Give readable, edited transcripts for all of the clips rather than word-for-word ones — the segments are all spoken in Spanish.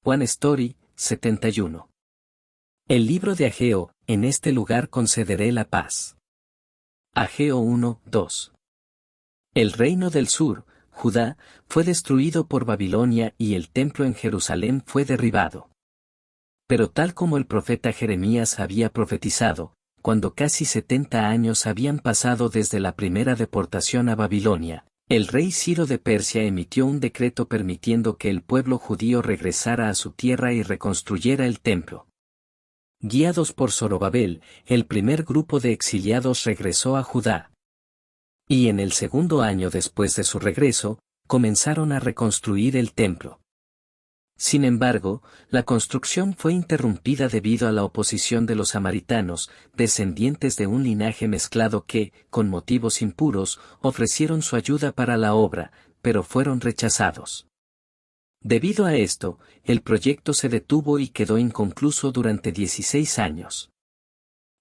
One Story, 71. El libro de Ageo, en este lugar concederé la paz. Ageo 1, 2. El reino del sur, Judá, fue destruido por Babilonia y el templo en Jerusalén fue derribado. Pero tal como el profeta Jeremías había profetizado, cuando casi 70 años habían pasado desde la primera deportación a Babilonia, el rey Ciro de Persia emitió un decreto permitiendo que el pueblo judío regresara a su tierra y reconstruyera el templo. Guiados por Zorobabel, el primer grupo de exiliados regresó a Judá. Y en el segundo año después de su regreso, comenzaron a reconstruir el templo. Sin embargo, la construcción fue interrumpida debido a la oposición de los samaritanos, descendientes de un linaje mezclado que, con motivos impuros, ofrecieron su ayuda para la obra, pero fueron rechazados. Debido a esto, el proyecto se detuvo y quedó inconcluso durante 16 años.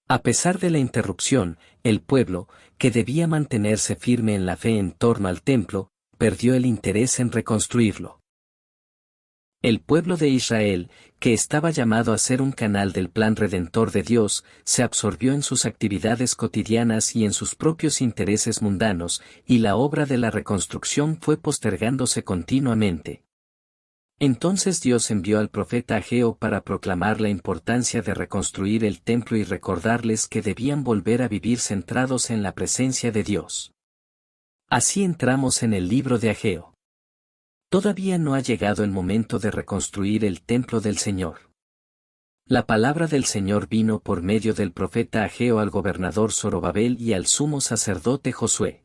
A pesar de la interrupción, el pueblo, que debía mantenerse firme en la fe en torno al templo, perdió el interés en reconstruirlo. El pueblo de Israel, que estaba llamado a ser un canal del plan redentor de Dios, se absorbió en sus actividades cotidianas y en sus propios intereses mundanos, y la obra de la reconstrucción fue postergándose continuamente. Entonces Dios envió al profeta Ageo para proclamar la importancia de reconstruir el templo y recordarles que debían volver a vivir centrados en la presencia de Dios. Así entramos en el libro de Ageo. Todavía no ha llegado el momento de reconstruir el templo del Señor. La palabra del Señor vino por medio del profeta Ageo al gobernador Zorobabel y al sumo sacerdote Josué.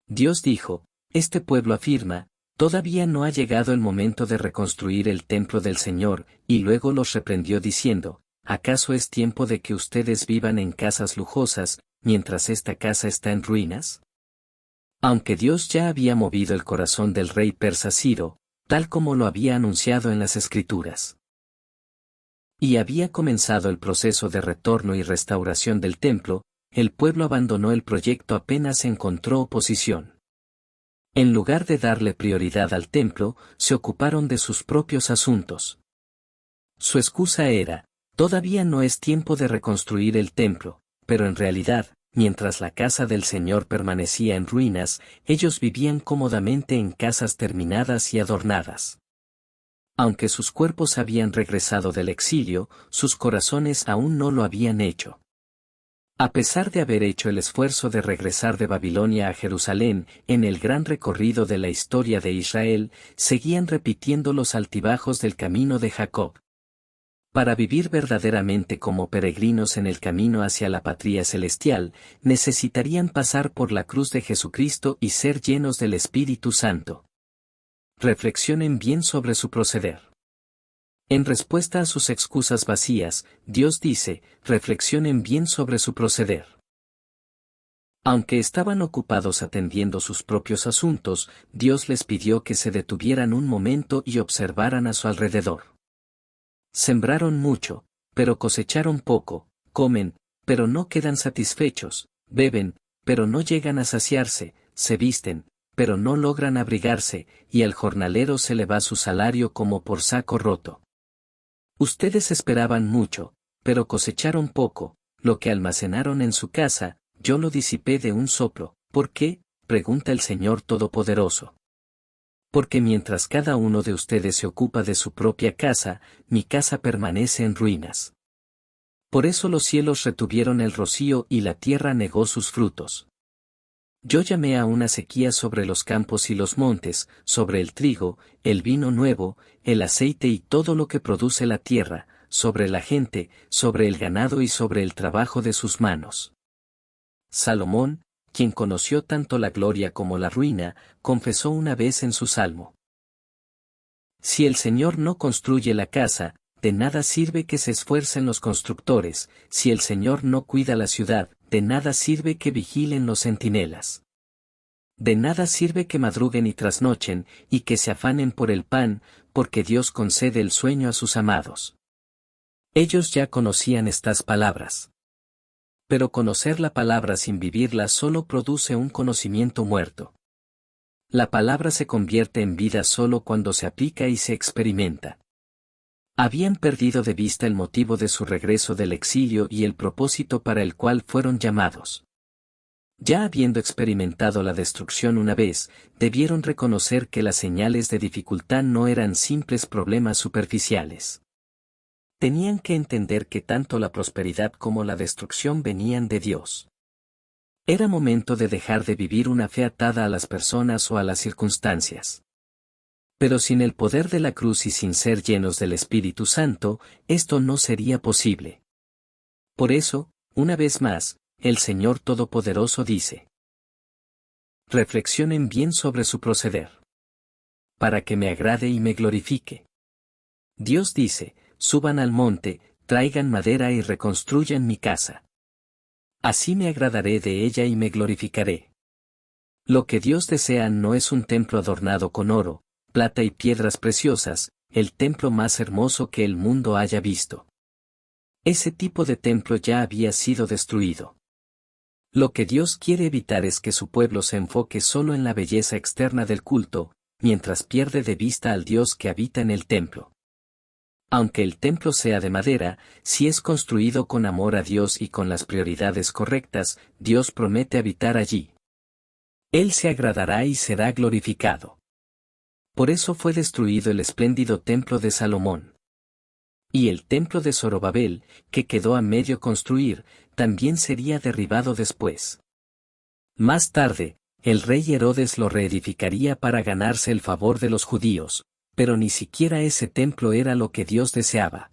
Dios dijo, este pueblo afirma, todavía no ha llegado el momento de reconstruir el templo del Señor, y luego los reprendió diciendo, ¿acaso es tiempo de que ustedes vivan en casas lujosas, mientras esta casa está en ruinas? Aunque Dios ya había movido el corazón del rey persa Ciro, tal como lo había anunciado en las Escrituras, y había comenzado el proceso de retorno y restauración del templo, el pueblo abandonó el proyecto apenas encontró oposición. En lugar de darle prioridad al templo, se ocuparon de sus propios asuntos. Su excusa era, todavía no es tiempo de reconstruir el templo, pero en realidad, mientras la casa del Señor permanecía en ruinas, ellos vivían cómodamente en casas terminadas y adornadas. Aunque sus cuerpos habían regresado del exilio, sus corazones aún no lo habían hecho. A pesar de haber hecho el esfuerzo de regresar de Babilonia a Jerusalén, en el gran recorrido de la historia de Israel, seguían repitiendo los altibajos del camino de Jacob. Para vivir verdaderamente como peregrinos en el camino hacia la patria celestial, necesitarían pasar por la cruz de Jesucristo y ser llenos del Espíritu Santo. Reflexionen bien sobre su proceder. En respuesta a sus excusas vacías, Dios dice, reflexionen bien sobre su proceder. Aunque estaban ocupados atendiendo sus propios asuntos, Dios les pidió que se detuvieran un momento y observaran a su alrededor. Sembraron mucho, pero cosecharon poco, comen, pero no quedan satisfechos, beben, pero no llegan a saciarse, se visten, pero no logran abrigarse, y al jornalero se le va su salario como por saco roto. Ustedes esperaban mucho, pero cosecharon poco, lo que almacenaron en su casa, yo lo disipé de un soplo. ¿Por qué?, pregunta el Señor Todopoderoso. Porque mientras cada uno de ustedes se ocupa de su propia casa, mi casa permanece en ruinas. Por eso los cielos retuvieron el rocío y la tierra negó sus frutos. Yo llamé a una sequía sobre los campos y los montes, sobre el trigo, el vino nuevo, el aceite y todo lo que produce la tierra, sobre la gente, sobre el ganado y sobre el trabajo de sus manos. Salomón, quien conoció tanto la gloria como la ruina, confesó una vez en su salmo. Si el Señor no construye la casa, de nada sirve que se esfuercen los constructores, si el Señor no cuida la ciudad, de nada sirve que vigilen los centinelas. De nada sirve que madruguen y trasnochen, y que se afanen por el pan, porque Dios concede el sueño a sus amados. Ellos ya conocían estas palabras. Pero conocer la palabra sin vivirla solo produce un conocimiento muerto. La palabra se convierte en vida solo cuando se aplica y se experimenta. Habían perdido de vista el motivo de su regreso del exilio y el propósito para el cual fueron llamados. Ya habiendo experimentado la destrucción una vez, debieron reconocer que las señales de dificultad no eran simples problemas superficiales. Tenían que entender que tanto la prosperidad como la destrucción venían de Dios. Era momento de dejar de vivir una fe atada a las personas o a las circunstancias. Pero sin el poder de la cruz y sin ser llenos del Espíritu Santo, esto no sería posible. Por eso, una vez más, el Señor Todopoderoso dice: reflexionen bien sobre su proceder, para que me agrade y me glorifique. Dios dice: suban al monte, traigan madera y reconstruyan mi casa. Así me agradaré de ella y me glorificaré. Lo que Dios desea no es un templo adornado con oro, plata y piedras preciosas, el templo más hermoso que el mundo haya visto. Ese tipo de templo ya había sido destruido. Lo que Dios quiere evitar es que su pueblo se enfoque solo en la belleza externa del culto, mientras pierde de vista al Dios que habita en el templo. Aunque el templo sea de madera, si es construido con amor a Dios y con las prioridades correctas, Dios promete habitar allí. Él se agradará y será glorificado. Por eso fue destruido el espléndido templo de Salomón. Y el templo de Zorobabel, que quedó a medio construir, también sería derribado después. Más tarde, el rey Herodes lo reedificaría para ganarse el favor de los judíos, pero ni siquiera ese templo era lo que Dios deseaba.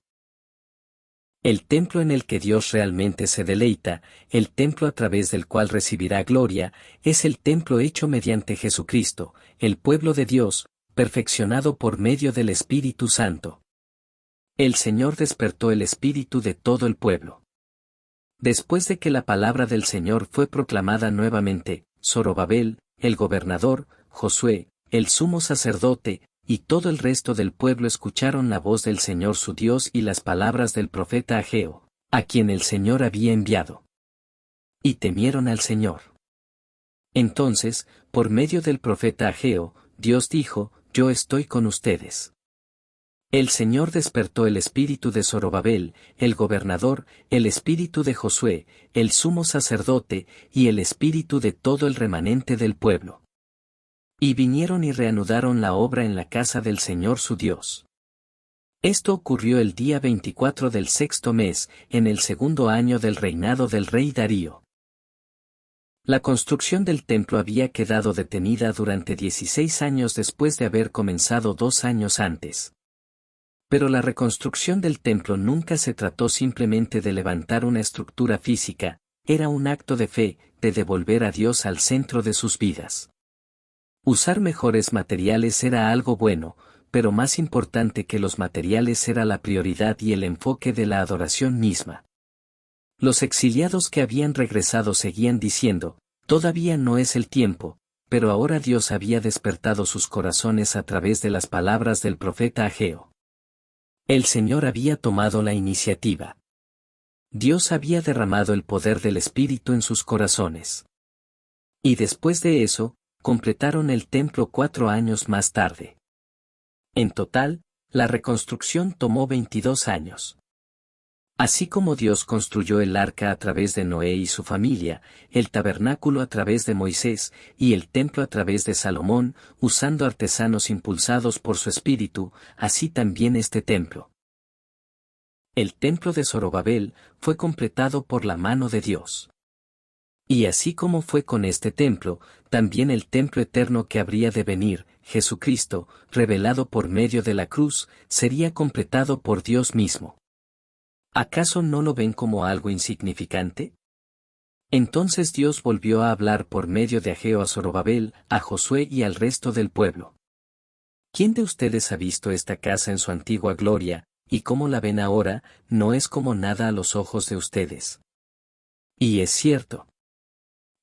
El templo en el que Dios realmente se deleita, el templo a través del cual recibirá gloria, es el templo hecho mediante Jesucristo, el pueblo de Dios, perfeccionado por medio del Espíritu Santo. El Señor despertó el espíritu de todo el pueblo. Después de que la palabra del Señor fue proclamada nuevamente, Zorobabel, el gobernador, Josué, el sumo sacerdote, y todo el resto del pueblo escucharon la voz del Señor su Dios y las palabras del profeta Ageo, a quien el Señor había enviado. Y temieron al Señor. Entonces, por medio del profeta Ageo, Dios dijo: yo estoy con ustedes. El Señor despertó el espíritu de Zorobabel, el gobernador, el espíritu de Josué, el sumo sacerdote, y el espíritu de todo el remanente del pueblo. Y vinieron y reanudaron la obra en la casa del Señor su Dios. Esto ocurrió el día 24 del sexto mes, en el segundo año del reinado del rey Darío. La construcción del templo había quedado detenida durante 16 años después de haber comenzado 2 años antes. Pero la reconstrucción del templo nunca se trató simplemente de levantar una estructura física, era un acto de fe, de devolver a Dios al centro de sus vidas. Usar mejores materiales era algo bueno, pero más importante que los materiales era la prioridad y el enfoque de la adoración misma. Los exiliados que habían regresado seguían diciendo: todavía no es el tiempo, pero ahora Dios había despertado sus corazones a través de las palabras del profeta Ageo. El Señor había tomado la iniciativa. Dios había derramado el poder del Espíritu en sus corazones. Y después de eso, completaron el templo 4 años más tarde. En total, la reconstrucción tomó 22 años. Así como Dios construyó el arca a través de Noé y su familia, el tabernáculo a través de Moisés, y el templo a través de Salomón, usando artesanos impulsados por su espíritu, así también este templo. El templo de Zorobabel fue completado por la mano de Dios. Y así como fue con este templo, también el templo eterno que habría de venir, Jesucristo, revelado por medio de la cruz, sería completado por Dios mismo. ¿Acaso no lo ven como algo insignificante? Entonces Dios volvió a hablar por medio de Ageo a Zorobabel, a Josué y al resto del pueblo. ¿Quién de ustedes ha visto esta casa en su antigua gloria, y cómo la ven ahora, no es como nada a los ojos de ustedes? Y es cierto.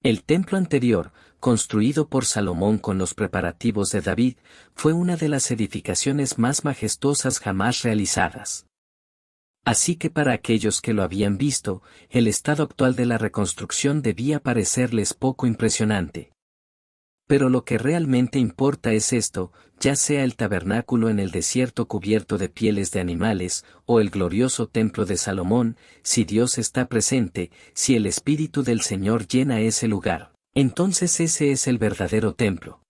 El templo anterior, construido por Salomón con los preparativos de David, fue una de las edificaciones más majestuosas jamás realizadas. Así que para aquellos que lo habían visto, el estado actual de la reconstrucción debía parecerles poco impresionante. Pero lo que realmente importa es esto, ya sea el tabernáculo en el desierto cubierto de pieles de animales, o el glorioso templo de Salomón, si Dios está presente, si el Espíritu del Señor llena ese lugar, entonces ese es el verdadero templo.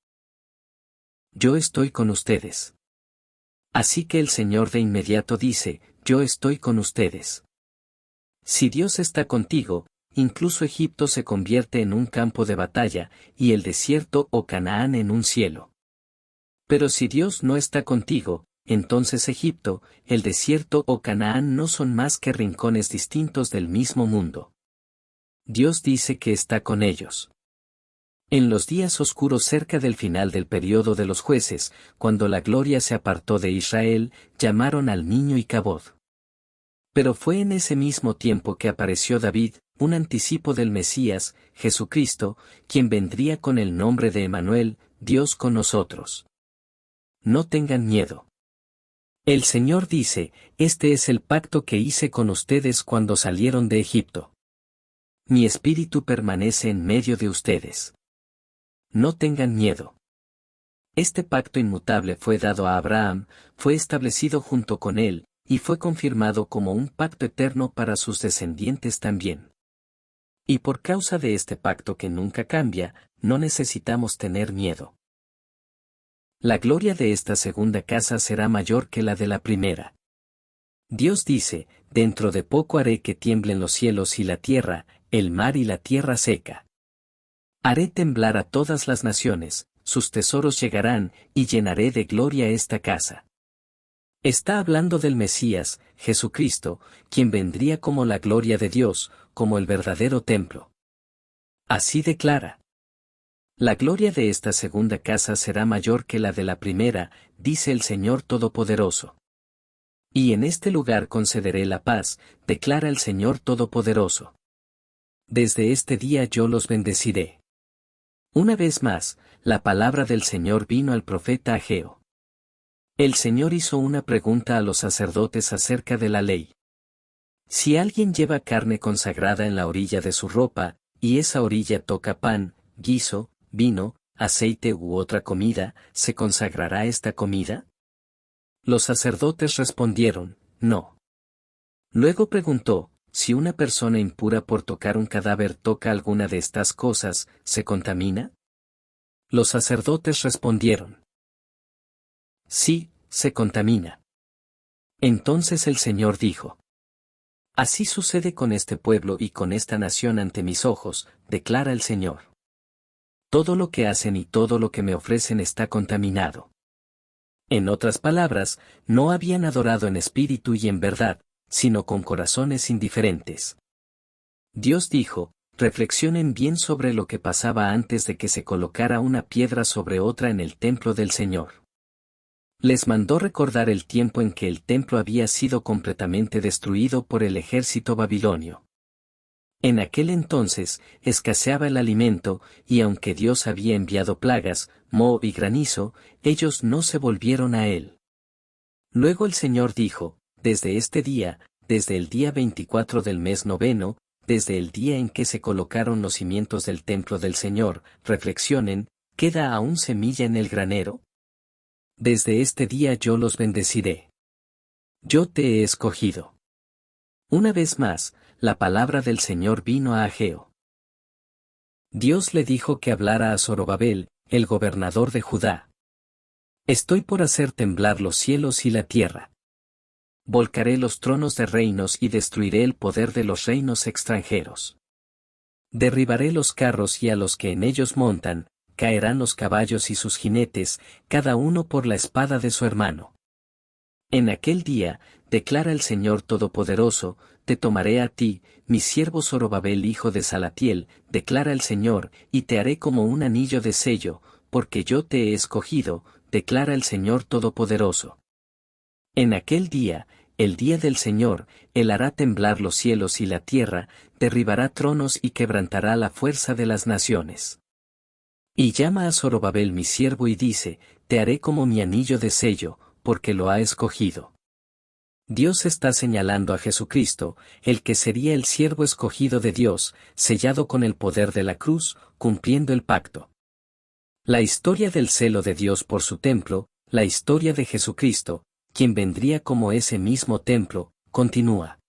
Yo estoy con ustedes. Así que el Señor de inmediato dice, yo estoy con ustedes. Si Dios está contigo, incluso Egipto se convierte en un campo de batalla, y el desierto o Canaán en un cielo. Pero si Dios no está contigo, entonces Egipto, el desierto o Canaán no son más que rincones distintos del mismo mundo. Dios dice que está con ellos. En los días oscuros cerca del final del periodo de los jueces, cuando la gloria se apartó de Israel, llamaron al niño Icabod. Pero fue en ese mismo tiempo que apareció David, un anticipo del Mesías, Jesucristo, quien vendría con el nombre de Emmanuel, Dios con nosotros. No tengan miedo. El Señor dice, este es el pacto que hice con ustedes cuando salieron de Egipto. Mi espíritu permanece en medio de ustedes. No tengan miedo. Este pacto inmutable fue dado a Abraham, fue establecido junto con él, y fue confirmado como un pacto eterno para sus descendientes también. Y por causa de este pacto que nunca cambia, no necesitamos tener miedo. La gloria de esta segunda casa será mayor que la de la primera. Dios dice, dentro de poco haré que tiemblen los cielos y la tierra, el mar y la tierra seca. Haré temblar a todas las naciones, sus tesoros llegarán, y llenaré de gloria esta casa. Está hablando del Mesías, Jesucristo, quien vendría como la gloria de Dios, como el verdadero templo. Así declara. La gloria de esta segunda casa será mayor que la de la primera, dice el Señor Todopoderoso. Y en este lugar concederé la paz, declara el Señor Todopoderoso. Desde este día yo los bendeciré. Una vez más, la palabra del Señor vino al profeta Ageo. El Señor hizo una pregunta a los sacerdotes acerca de la ley. Si alguien lleva carne consagrada en la orilla de su ropa, y esa orilla toca pan, guiso, vino, aceite u otra comida, ¿se consagrará esta comida? Los sacerdotes respondieron, no. Luego preguntó, si una persona impura por tocar un cadáver toca alguna de estas cosas, ¿se contamina? Los sacerdotes respondieron, sí, se contamina. Entonces el Señor dijo, así sucede con este pueblo y con esta nación ante mis ojos, declara el Señor. Todo lo que hacen y todo lo que me ofrecen está contaminado. En otras palabras, no habían adorado en espíritu y en verdad, sino con corazones indiferentes. Dios dijo, reflexionen bien sobre lo que pasaba antes de que se colocara una piedra sobre otra en el templo del Señor. Les mandó recordar el tiempo en que el templo había sido completamente destruido por el ejército babilonio. En aquel entonces, escaseaba el alimento, y aunque Dios había enviado plagas, moho y granizo, ellos no se volvieron a él. Luego el Señor dijo, desde este día, desde el día 24 del mes noveno, desde el día en que se colocaron los cimientos del templo del Señor, reflexionen, ¿queda aún semilla en el granero? Desde este día yo los bendeciré. Yo te he escogido. Una vez más, la palabra del Señor vino a Ageo. Dios le dijo que hablara a Zorobabel, el gobernador de Judá. Estoy por hacer temblar los cielos y la tierra. Volcaré los tronos de reinos y destruiré el poder de los reinos extranjeros. Derribaré los carros y a los que en ellos montan, caerán los caballos y sus jinetes, cada uno por la espada de su hermano. En aquel día, declara el Señor Todopoderoso, te tomaré a ti, mi siervo Zorobabel hijo de Salatiel, declara el Señor, y te haré como un anillo de sello, porque yo te he escogido, declara el Señor Todopoderoso. En aquel día, el día del Señor, Él hará temblar los cielos y la tierra, derribará tronos y quebrantará la fuerza de las naciones. Y llama a Zorobabel mi siervo y dice, te haré como mi anillo de sello, porque lo ha escogido. Dios está señalando a Jesucristo, el que sería el siervo escogido de Dios, sellado con el poder de la cruz, cumpliendo el pacto. La historia del celo de Dios por su templo, la historia de Jesucristo, quien vendría como ese mismo templo, continúa.